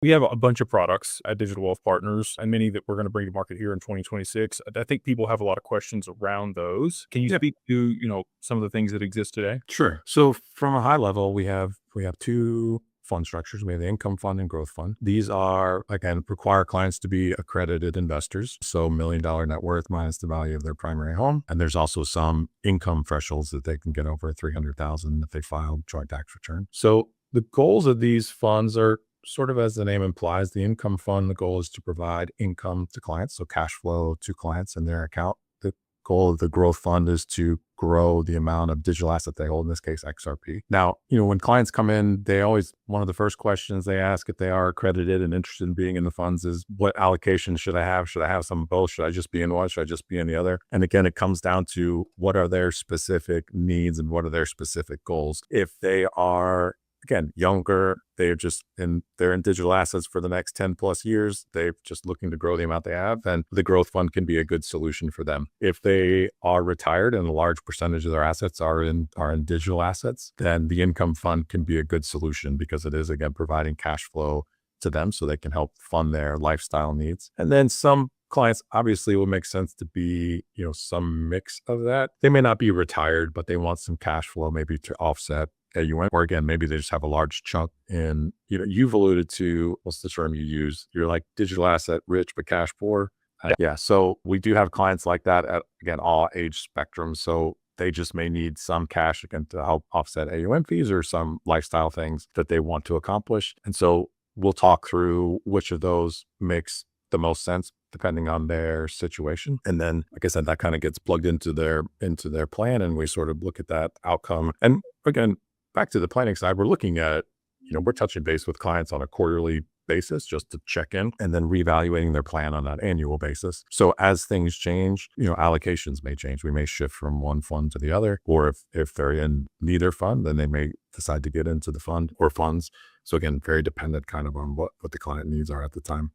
We have a bunch of products at Digital Wealth Partners and many that we're going to bring to market here in 2026. I think people have a lot of questions around those. Can you Yeah, speak to, some of the things that exist today? sure. So from a high level, we have two fund structures. We have the income fund and growth fund. These are again require clients to be accredited investors. So $1 million net worth minus the value of their primary home. And there's also some income thresholds that they can get over 300,000 if they file joint tax return. So the goals of these funds are sort of as the name implies. The income fund, the goal is to provide income to clients, so cash flow to clients in their account. The goal of the growth fund is to grow the amount of digital asset they hold, in this case, XRP. Now, when clients come in, one of the first questions they ask if they are accredited and interested in being in the funds is, what allocation should I have? Should I have some of both? Should I just be in one? Should I just be in the other? And again, it comes down to what are their specific needs and what are their specific goals. If they are again, younger, they're in digital assets for the next 10 plus years. They're just looking to grow the amount they have, and the growth fund can be a good solution for them. If they are retired and a large percentage of their assets are in digital assets, then the income fund can be a good solution because it is again providing cash flow to them so they can help fund their lifestyle needs. And then some clients, obviously, it will make sense to be, some mix of that. They may not be retired, but they want some cash flow maybe to offset AUM, or again, maybe they just have a large chunk in, you've alluded to, what's the term you use? You're like digital asset rich, but cash poor. Yeah. So we do have clients like that at, again, all age spectrums. So they just may need some cash again to help offset AUM fees or some lifestyle things that they want to accomplish. And so we'll talk through which of those makes the most sense depending on their situation. And then, like I said, that kind of gets plugged into their plan, and we sort of look at that outcome. And again, back to the planning side, we're looking at, we're touching base with clients on a quarterly basis just to check in, and then reevaluating their plan on that annual basis. So as things change, allocations may change. We may shift from one fund to the other, or if they're in neither fund, then they may decide to get into the fund or funds. So again, very dependent kind of on what the client needs are at the time.